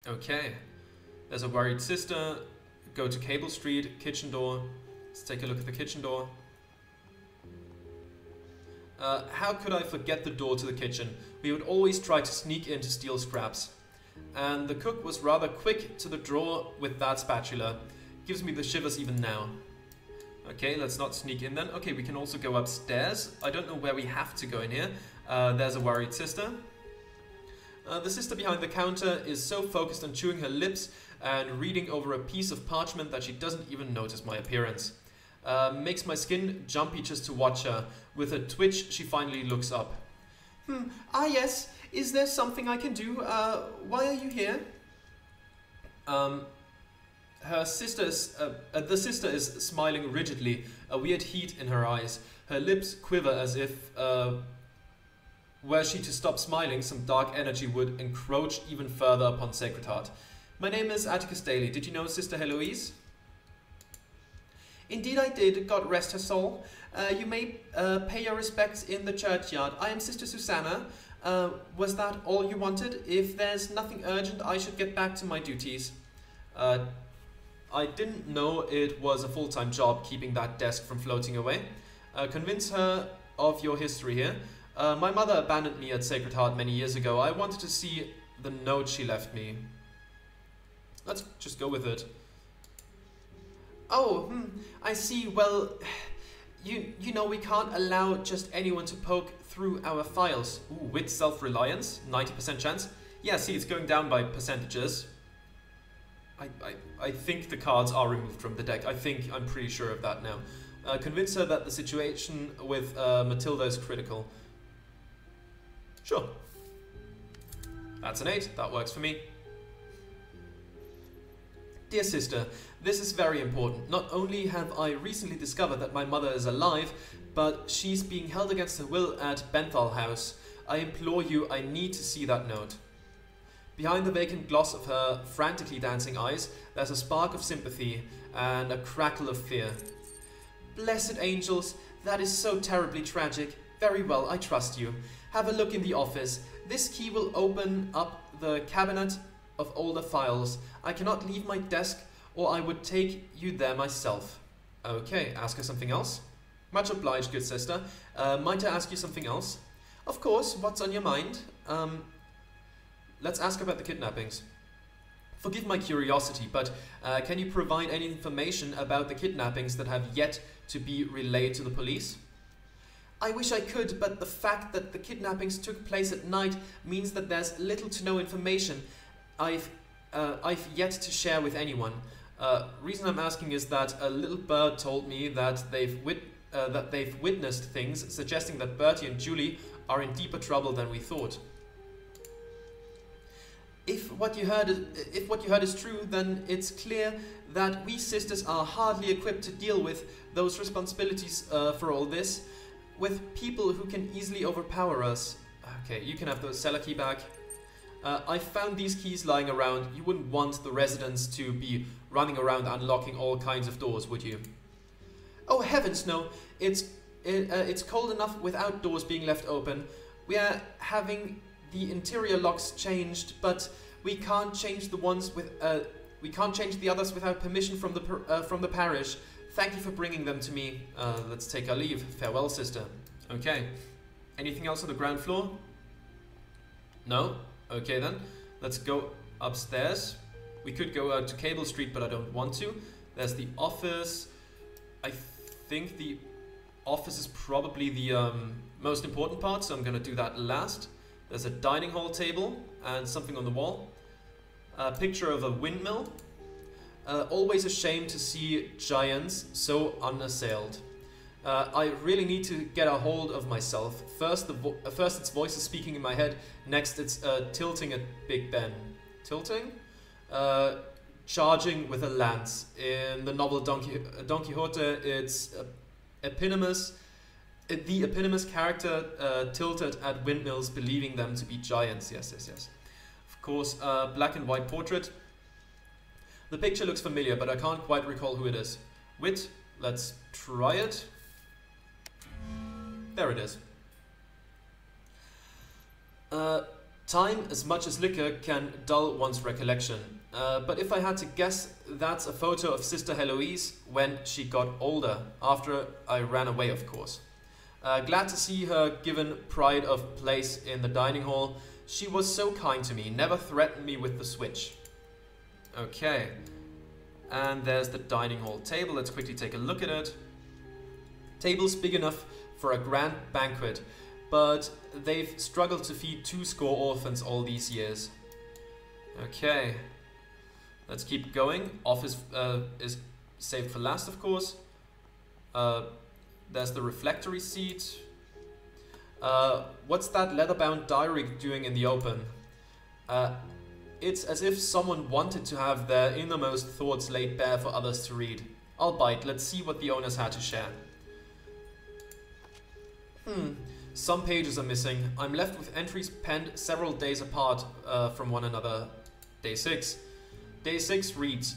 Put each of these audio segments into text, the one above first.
Okay. There's a worried sister. Go to Cable Street, kitchen door. Let's take a look at the kitchen door. How could I forget the door to the kitchen? We would always try to sneak in to steal scraps. And the cook was rather quick to the drawer with that spatula. Gives me the shivers even now. Okay, let's not sneak in then. Okay, we can also go upstairs. I don't know where we have to go in here. There's a worried sister. The sister behind the counter is so focused on chewing her lips and reading over a piece of parchment that she doesn't even notice my appearance. Makes my skin jumpy just to watch her. With a twitch, she finally looks up. Yes. Is there something I can do? Why are you here? The sister is smiling rigidly, a weird heat in her eyes. Her lips quiver as if, were she to stop smiling, some dark energy would encroach even further upon Sacred Heart. My name is Atticus Daly. Did you know Sister Heloise? Indeed I did, God rest her soul. You may pay your respects in the churchyard. I am Sister Susanna. Was that all you wanted? If there's nothing urgent, I should get back to my duties. I didn't know it was a full-time job keeping that desk from floating away. Convince her of your history here. My mother abandoned me at Sacred Heart many years ago. I wanted to see the note she left me. Let's just go with it. Oh, I see. Well, you know we can't allow just anyone to poke through our files. Ooh, with self-reliance, 90% chance. Yeah, see, it's going down by percentages. I think the cards are removed from the deck. I'm pretty sure of that now. Convince her that the situation with Matilda is critical. Sure. That's an 8. That works for me. Dear sister, this is very important. Not only have I recently discovered that my mother is alive, but she's being held against her will at Benthal House. I implore you, I need to see that note. Behind the vacant gloss of her frantically dancing eyes, there's a spark of sympathy and a crackle of fear. Blessed angels, that is so terribly tragic. Very well, I trust you. Have a look in the office. This key will open up the cabinet of older files. I cannot leave my desk, or I would take you there myself. Okay, ask her something else. Much obliged, good sister. Might I ask you something else? Of course, what's on your mind? Let's ask about the kidnappings. Forgive my curiosity, but can you provide any information about the kidnappings that have yet to be relayed to the police? I wish I could, but the fact that the kidnappings took place at night means that there's little to no information I've yet to share with anyone. Reason I'm asking is that a little bird told me that they've witnessed things suggesting that Bertie and Julie are in deeper trouble than we thought. If what you heard is true, then it's clear that we sisters are hardly equipped to deal with those responsibilities for all this, with people who can easily overpower us. Okay, you can have the cellar key back. I found these keys lying around. You wouldn't want the residents to be running around unlocking all kinds of doors, would you? Oh heavens, no! It's cold enough without doors being left open. We are having the interior locks changed, but we can't change the ones with we can't change the others without permission from the parish. Thank you for bringing them to me. Let's take our leave. Farewell, sister. Okay. Anything else on the ground floor? No? Okay then. Let's go upstairs. We could go out to Cable Street, but I don't want to. There's the office. I think the office is probably the most important part, so I'm going to do that last. There's a dining hall table and something on the wall. A picture of a windmill. Always a shame to see giants so unassailed. I really need to get a hold of myself. First its voices speaking in my head. Next it's tilting at Big Ben. Tilting? Charging with a lance. In the novel Don Quixote, it's eponymous. The eponymous character tilted at windmills, believing them to be giants. Yes, yes, yes. Of course, black and white portrait. The picture looks familiar, but I can't quite recall who it is. Wit, let's try it. There it is. Time, as much as liquor, can dull one's recollection. But if I had to guess, that's a photo of Sister Heloise when she got older, after I ran away, of course. Glad to see her given pride of place in the dining hall. She was so kind to me, never threatened me with the switch. Okay. And there's the dining hall table. Let's quickly take a look at it. Table's big enough for a grand banquet, but they've struggled to feed 2 score orphans all these years. Okay. Let's keep going. Office is saved for last, of course. There's the reflectory seat. What's that leather-bound diary doing in the open? It's as if someone wanted to have their innermost thoughts laid bare for others to read. I'll bite. Let's see what the owners had to share. Some pages are missing. I'm left with entries penned several days apart from one another. Day 6. Day 6 reads,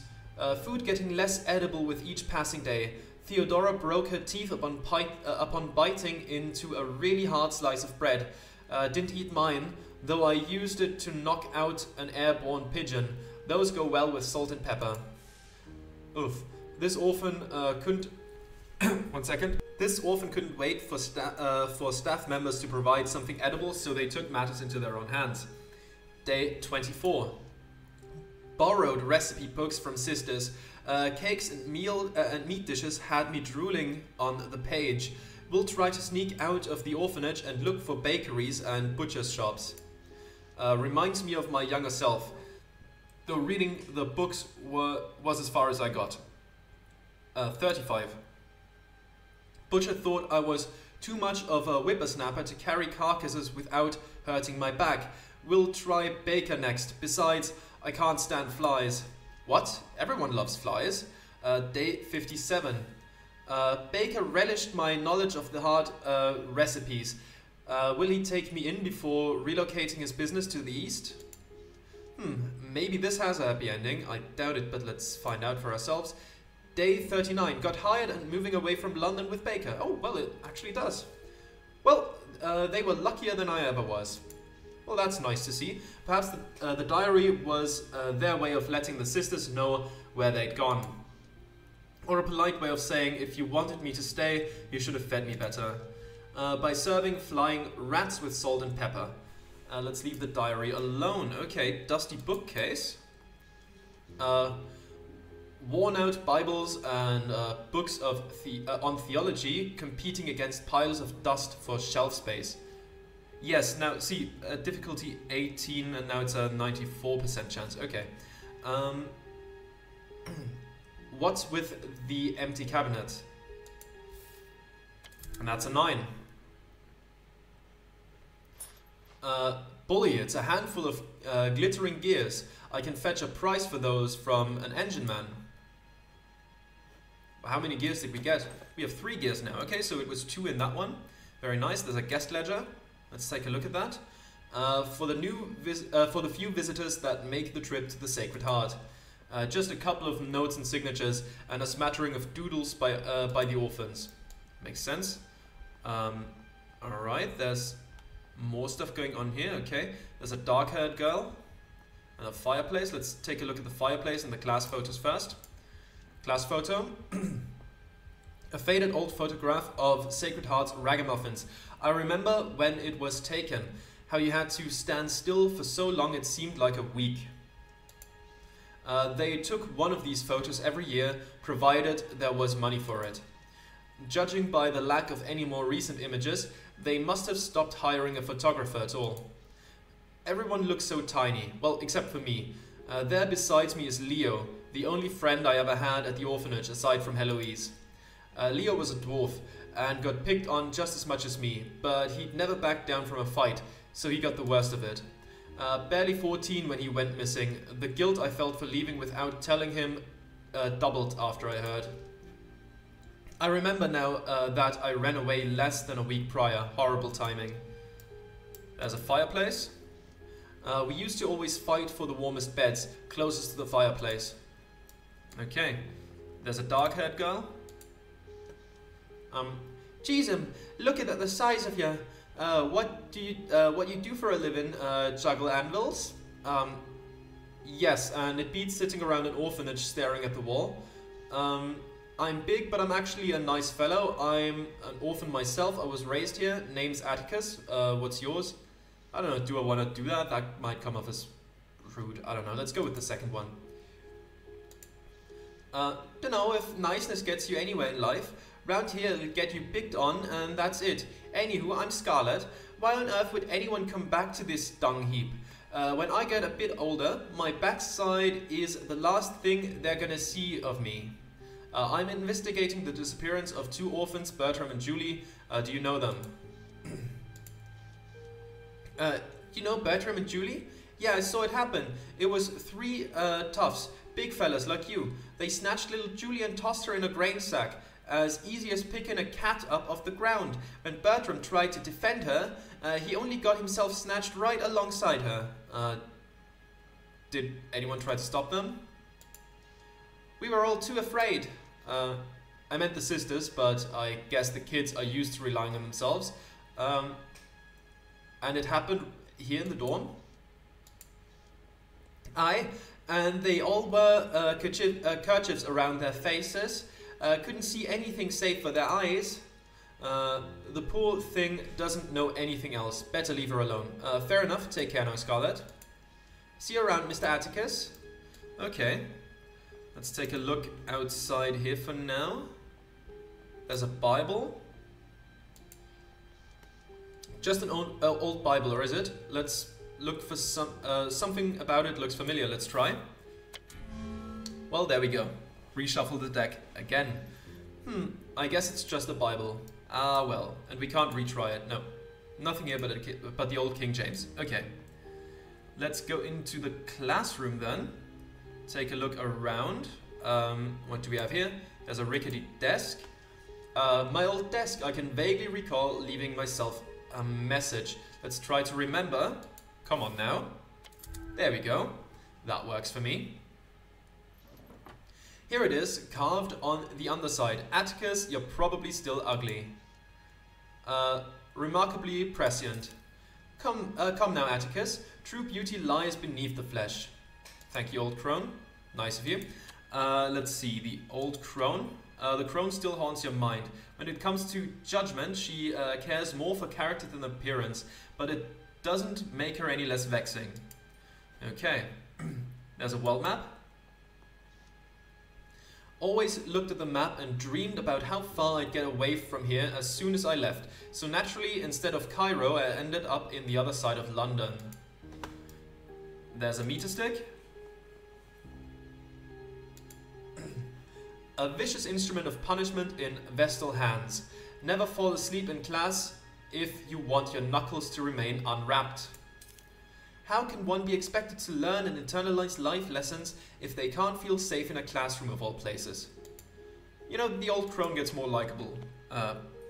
food getting less edible with each passing day. Theodora broke her teeth upon biting into a really hard slice of bread. Didn't eat mine, though I used it to knock out an airborne pigeon. Those go well with salt and pepper. Oof. This orphan couldn't... One second. This orphan couldn't wait for staff members to provide something edible, so they took matters into their own hands. Day 24. Borrowed recipe books from sisters. Cakes and meat dishes had me drooling on the page. We'll try to sneak out of the orphanage and look for bakeries and butcher's shops. Reminds me of my younger self, though reading the books was as far as I got. 35. Butcher thought I was too much of a whippersnapper to carry carcasses without hurting my back. We'll try baker next. Besides, I can't stand flies. What? Everyone loves flies. Day 57. Baker relished my knowledge of the hard recipes. Will he take me in before relocating his business to the east? Maybe this has a happy ending. I doubt it, but let's find out for ourselves. Day 39. Got hired and moving away from London with Baker. Oh, well, it actually does. Well, they were luckier than I ever was. Well, that's nice to see. Perhaps the diary was their way of letting the sisters know where they'd gone. Or a polite way of saying, if you wanted me to stay, you should have fed me better. By serving flying rats with salt and pepper. Let's leave the diary alone. Okay, dusty bookcase. Worn out Bibles and books of on theology competing against piles of dust for shelf space. Yes, now see, difficulty 18 and now it's a 94% chance. Okay. What's with the empty cabinet? And that's a 9. Bully, it's a handful of glittering gears. I can fetch a price for those from an engine man. How many gears did we get? We have 3 gears now. Okay, so it was 2 in that one. Very nice. There's a guest ledger. Let's take a look at that. For the few visitors that make the trip to the Sacred Heart. Just a couple of notes and signatures and a smattering of doodles by the orphans. Makes sense. Alright, there's more stuff going on here. Okay, there's a dark-haired girl and a fireplace. Let's take a look at the fireplace and the class photos first. Class photo. A faded old photograph of Sacred Heart's ragamuffins. I remember when it was taken, how you had to stand still for so long it seemed like a week. They took one of these photos every year, provided there was money for it. Judging by the lack of any more recent images, they must have stopped hiring a photographer at all. Everyone looks so tiny, well, except for me. There beside me is Leo, the only friend I ever had at the orphanage aside from Heloise. Leo was a dwarf and got picked on just as much as me, but he'd never backed down from a fight, so he got the worst of it. Barely 14 when he went missing. The guilt I felt for leaving without telling him doubled after I heard. I remember now that I ran away less than a week prior. Horrible timing. There's a fireplace. We used to always fight for the warmest beds, closest to the fireplace. Okay. There's a dark-haired girl. Geez, look at the size of you. What you do for a living? Juggle anvils? Yes, and it beats sitting around an orphanage staring at the wall. I'm big, but I'm actually a nice fellow. I'm an orphan myself. I was raised here. Name's Atticus. What's yours? I don't know. Do I want to do that? That might come off as rude. I don't know. Let's go with the second one. Don't know if niceness gets you anywhere in life. Round here it'll get you picked on, and that's it. Anywho, I'm Scarlet. Why on earth would anyone come back to this dung heap? When I get a bit older, my backside is the last thing they're gonna see of me. I'm investigating the disappearance of 2 orphans, Bertram and Julie. Do you know them? You know Bertram and Julie? Yeah, I saw it happen. It was 3 toughs, big fellas like you. They snatched little Julie and tossed her in a grain sack, as easy as picking a cat up off the ground. When Bertram tried to defend her, he only got himself snatched right alongside her. Did anyone try to stop them? We were all too afraid. I meant the sisters, but I guess the kids are used to relying on themselves. And it happened here in the dorm. Aye, and they all wore kerchiefs around their faces. Couldn't see anything save for their eyes. The poor thing doesn't know anything else. Better leave her alone. Fair enough. Take care now, Scarlet. See you around, Mr. Atticus. Okay. Let's take a look outside here for now. There's a Bible. Just an old Bible, or is it? Let's look for something about it looks familiar. Let's try. Well, there we go. Reshuffle the deck again. I guess it's just a Bible. Ah, well, and we can't retry it. No, nothing here but the old King James. Okay, let's go into the classroom then. Take a look around. What do we have here? There's a rickety desk. My old desk. I can vaguely recall leaving myself a message. Let's try to remember. Come on now. There we go. That works for me. Here it is, carved on the underside. Atticus, you're probably still ugly. Remarkably prescient. Come now, Atticus. True beauty lies beneath the flesh. Thank you, old crone. Nice of you. Let's see, the old crone. The crone still haunts your mind. When it comes to judgment, she cares more for character than appearance, but it doesn't make her any less vexing. Okay, there's a world map. Always looked at the map and dreamed about how far I'd get away from here as soon as I left. So naturally, instead of Cairo, I ended up in the other side of London. There's a meter stick. A vicious instrument of punishment in Vestal hands. Never fall asleep in class if you want your knuckles to remain unwrapped. How can one be expected to learn and internalize life lessons if they can't feel safe in a classroom of all places? You know, the old crone gets more likable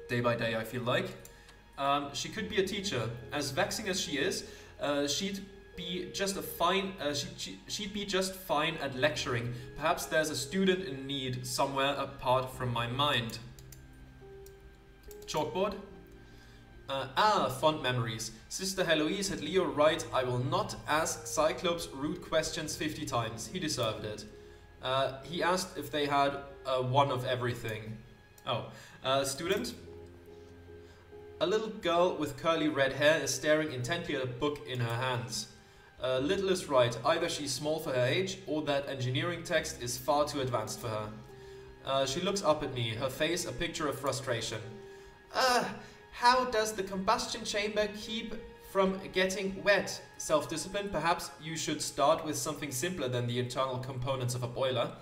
day by day, I feel like. She could be a teacher. As vexing as she is, she'd be just fine at lecturing. Perhaps there's a student in need somewhere apart from my mind. Chalkboard. Fond memories. Sister Heloise had Leo write, I will not ask Cyclops rude questions 50 times. He deserved it. He asked if they had one of everything. Student. A little girl with curly red hair is staring intently at a book in her hands. Little is right. Either she's small for her age, or that engineering text is far too advanced for her. She looks up at me, her face a picture of frustration. How does the combustion chamber keep from getting wet? Self-discipline, perhaps you should start with something simpler than the internal components of a boiler.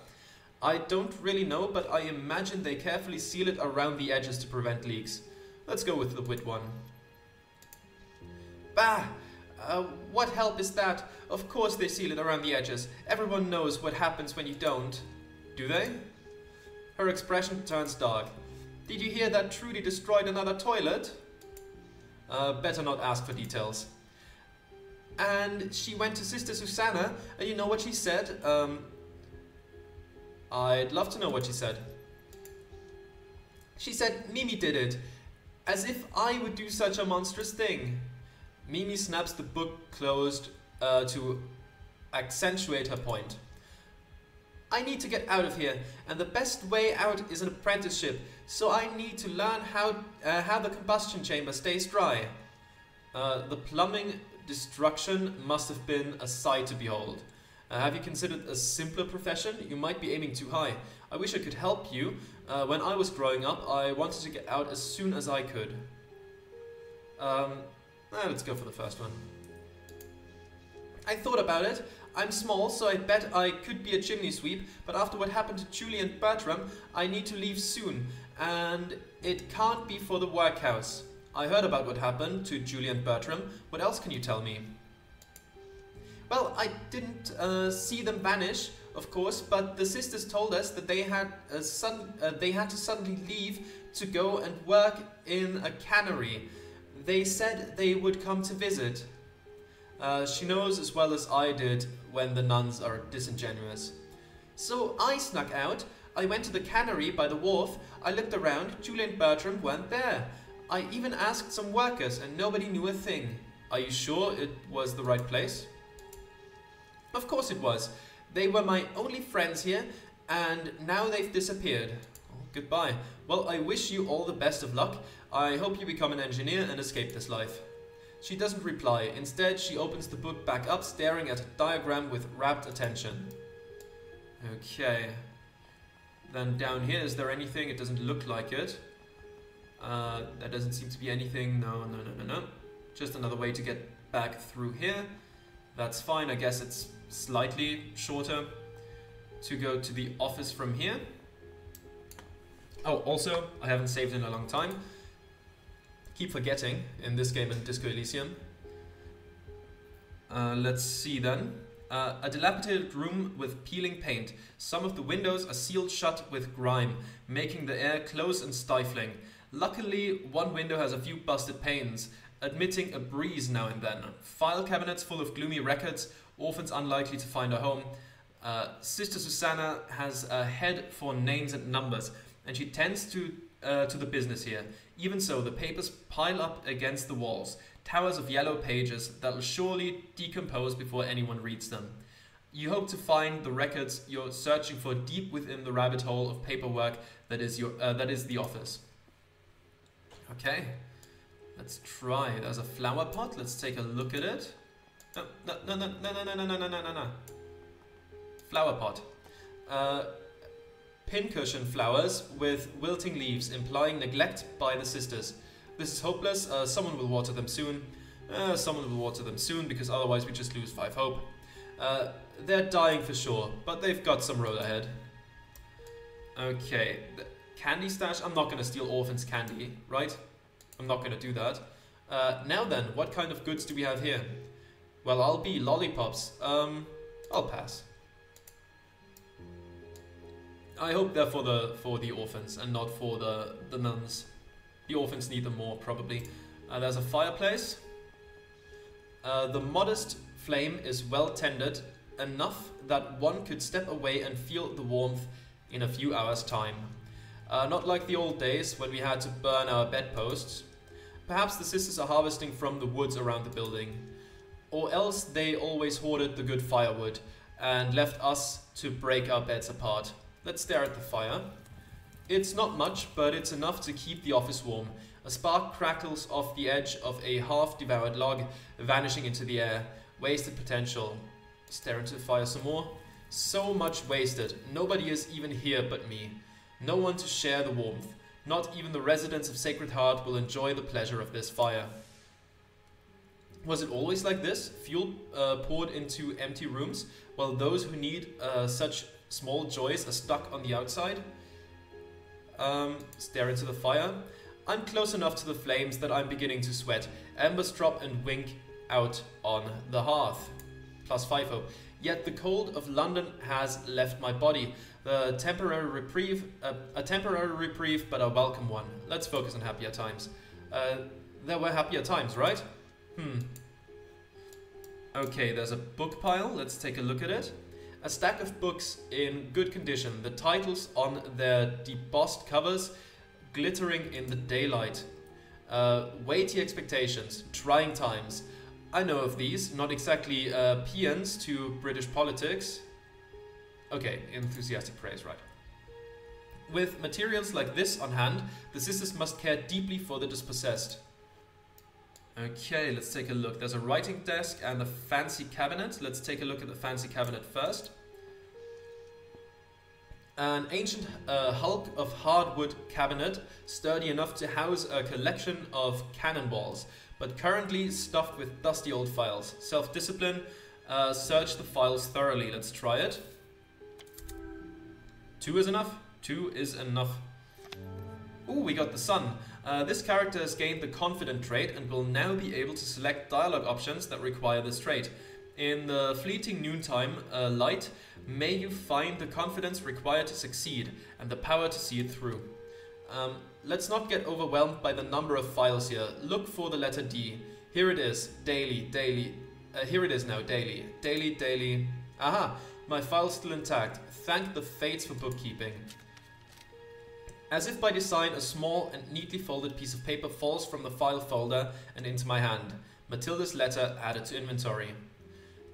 I don't really know, but I imagine they carefully seal it around the edges to prevent leaks. Let's go with the wit one. Bah! What help is that? Of course they seal it around the edges. Everyone knows what happens when you don't. Do they? Her expression turns dark. Did you hear that Trudy destroyed another toilet? Better not ask for details. And she went to Sister Susanna, and you know what she said? I'd love to know what she said. She said Mimi did it. As if I would do such a monstrous thing. Mimi snaps the book closed to accentuate her point. I need to get out of here, and the best way out is an apprenticeship, so I need to learn how the combustion chamber stays dry. The plumbing destruction must have been a sight to behold. Have you considered a simpler profession? You might be aiming too high. I wish I could help you. When I was growing up, I wanted to get out as soon as I could. Let's go for the first one. I thought about it. I'm small, so I bet I could be a chimney sweep, but after what happened to Julie and Bertram, I need to leave soon, and it can't be for the workhouse. I heard about what happened to Julie and Bertram. What else can you tell me? Well, I didn't see them vanish, of course, but the sisters told us that they had to suddenly leave to go and work in a cannery. They said they would come to visit. She knows as well as I did when the nuns are disingenuous. So I snuck out. I went to the cannery by the wharf. I looked around. Julie and Bertram weren't there. I even asked some workers and nobody knew a thing. Are you sure it was the right place? Of course it was. They were my only friends here, and now they've disappeared. Oh, goodbye. Well, I wish you all the best of luck. I hope you become an engineer and escape this life. She doesn't reply. Instead, she opens the book back up, staring at a diagram with rapt attention. Okay. Then down here, is there anything? It doesn't look like it. There doesn't seem to be anything. No. Just another way to get back through here. That's fine. I guess it's slightly shorter to go to the office from here. Oh, also, I haven't saved in a long time. Keep forgetting in this game in Disco Elysium. Let's see then. A dilapidated room with peeling paint. Some of the windows are sealed shut with grime, making the air close and stifling. Luckily, one window has a few busted panes, admitting a breeze now and then. File cabinets full of gloomy records, orphans unlikely to find a home. Sister Susanna has a head for names and numbers, and she tends to the business here. Even so, the papers pile up against the walls, towers of yellow pages that will surely decompose before anyone reads them. You hope to find the records you're searching for deep within the rabbit hole of paperwork that is the office. Okay, let's try. There's a flower pot. Let's take a look at it. No. Flower pot. Pincushion flowers with wilting leaves, implying neglect by the sisters. This is hopeless. Someone will water them soon. Someone will water them soon, because otherwise we just lose 5 hope. They're dying for sure, but they've got some road ahead. Okay, the candy stash. I'm not going to steal orphans' candy, right? I'm not going to do that. Now then, what kind of goods do we have here? Well, I'll be lollipops. I'll pass. I hope they're for the orphans and not for the nuns. The orphans need them more, probably. There's a fireplace. The modest flame is well tended, enough that one could step away and feel the warmth in a few hours' time. Not like the old days when we had to burn our bedposts. Perhaps the sisters are harvesting from the woods around the building. Or else they always hoarded the good firewood and left us to break our beds apart. Let's stare at the fire. It's not much, but it's enough to keep the office warm. A spark crackles off the edge of a half-devoured log, vanishing into the air. Wasted potential. Stare into the fire some more. So much wasted. Nobody is even here but me. No one to share the warmth. Not even the residents of Sacred Heart will enjoy the pleasure of this fire. Was it always like this? Fuel poured into empty rooms, while those who need such small joys are stuck on the outside? Stare into the fire. I'm close enough to the flames that I'm beginning to sweat. Embers drop and wink out on the hearth. Plus 5 hope. Yet the cold of London has left my body. A temporary reprieve, but a welcome one. Let's focus on happier times. There were happier times, right? Okay, there's a book pile. Let's take a look at it. A stack of books in good condition. The titles on their debossed covers glittering in the daylight. Weighty expectations, trying times. I know of these, not exactly peons to British politics. Okay, enthusiastic praise, right. With materials like this on hand, the sisters must care deeply for the dispossessed. Okay, let's take a look. There's a writing desk and a fancy cabinet. Let's take a look at the fancy cabinet first. An ancient hulk of hardwood cabinet, sturdy enough to house a collection of cannonballs, but currently stuffed with dusty old files. Self-discipline, search the files thoroughly. Let's try it. 2 is enough. 2 is enough. Ooh, we got the sun. This character has gained the confident trait and will now be able to select dialogue options that require this trait. In the fleeting noontime light, may you find the confidence required to succeed and the power to see it through. Let's not get overwhelmed by the number of files here. Look for the letter D. Here it is. Daily, daily. Here it is now. Daily, daily, daily. Aha! My file's still intact. Thank the fates for bookkeeping. As if by design, a small and neatly folded piece of paper falls from the file folder and into my hand. Matilda's letter added to inventory.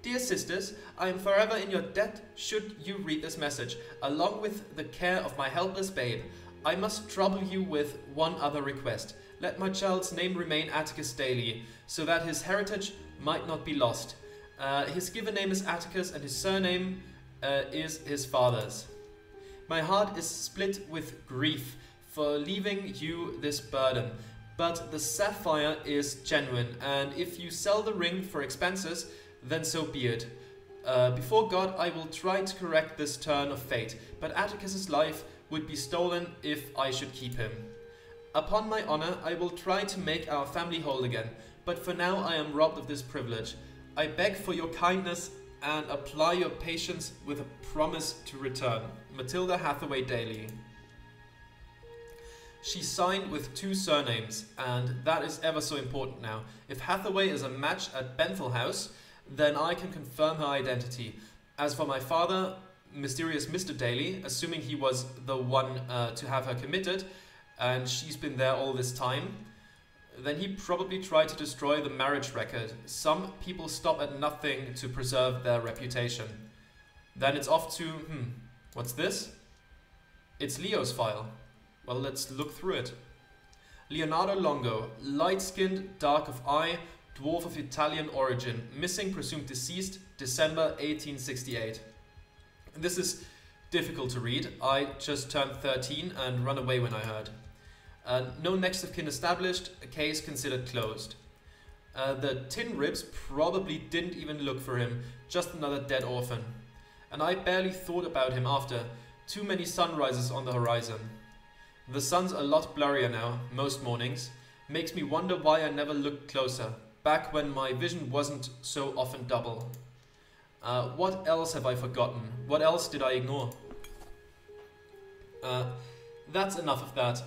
Dear sisters, I am forever in your debt should you read this message, along with the care of my helpless babe. I must trouble you with one other request. Let my child's name remain Atticus Daly, so that his heritage might not be lost. His given name is Atticus and his surname is his father's. My heart is split with grief for leaving you this burden, but the sapphire is genuine, and if you sell the ring for expenses, then so be it. Before God, I will try to correct this turn of fate, but Atticus's life would be stolen if I should keep him. Upon my honor, I will try to make our family whole again, but for now I am robbed of this privilege. I beg for your kindness and apply your patience with a promise to return. Matilda Hathaway Daly. She signed with 2 surnames, and that is ever so important now. If Hathaway is a match at Benthel House, then I can confirm her identity. As for my father, mysterious Mr. Daly, assuming he was the one to have her committed, and she's been there all this time, then he probably tried to destroy the marriage record. Some people stop at nothing to preserve their reputation. Then it's off to, what's this? It's Leo's file. Well, let's look through it. Leonardo Longo, light-skinned, dark of eye, dwarf of Italian origin, missing, presumed deceased, December 1868. This is difficult to read. I just turned 13 and run away when I heard. No next of kin established, a case considered closed. The tin ribs probably didn't even look for him, just another dead orphan. And I barely thought about him after. Too many sunrises on the horizon. The sun's a lot blurrier now, most mornings. Makes me wonder why I never looked closer, back when my vision wasn't so often double. What else have I forgotten? What else did I ignore? That's enough of that.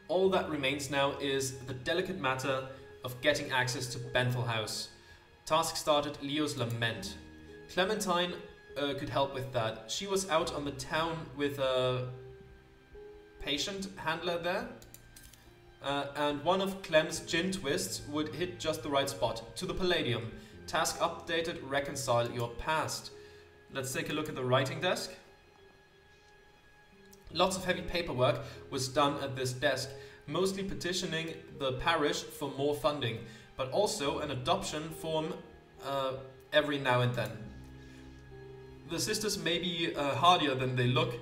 All that remains now is the delicate matter of getting access to Benthel House. Task started Leo's lament. Clementine could help with that. She was out on the town with a patient handler there. And one of Clem's gin twists would hit just the right spot. To the Palladium. Task updated, reconcile your past. Let's take a look at the writing desk. Lots of heavy paperwork was done at this desk, mostly petitioning the parish for more funding, but also an adoption form every now and then. The sisters may be hardier than they look,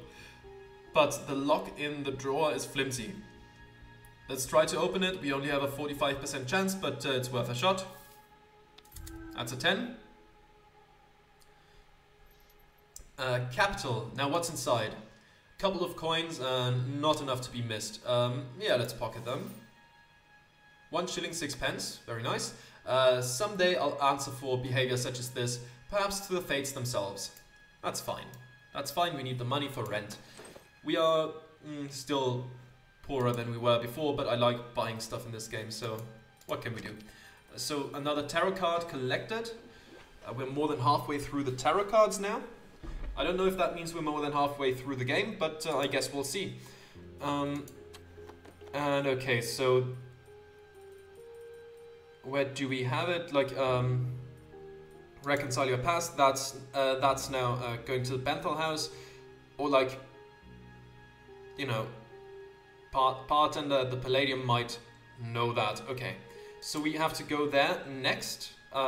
but the lock in the drawer is flimsy. Let's try to open it. We only have a 45% chance, but it's worth a shot. That's a 10. Capital. Now what's inside? Couple of coins, not enough to be missed. Yeah, let's pocket them. 1 shilling 6 pence, very nice. Someday I'll answer for behavior such as this, perhaps to the fates themselves. That's fine. That's fine, we need the money for rent. We are still poorer than we were before, but I like buying stuff in this game, so what can we do? So another tarot card collected. We're more than halfway through the tarot cards now. I don't know if that means we're more than halfway through the game, but I guess we'll see. And okay, so where do we have it? Like, reconcile your past. That's now going to the Benthel house, or like, you know, bartender at the Palladium might know that. Okay, so we have to go there next. You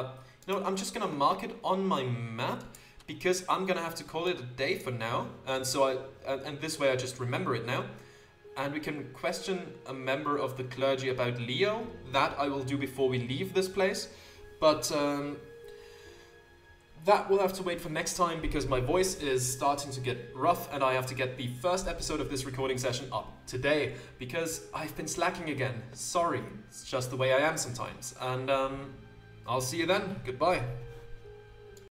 know what, I'm just gonna mark it on my map because I'm gonna have to call it a day for now, and so and this way I just remember it now. And we can question a member of the clergy about Leo. That I will do before we leave this place. But that will have to wait for next time because my voice is starting to get rough and I have to get the first episode of this recording session up today because I've been slacking again. Sorry, it's just the way I am sometimes. And I'll see you then. Goodbye.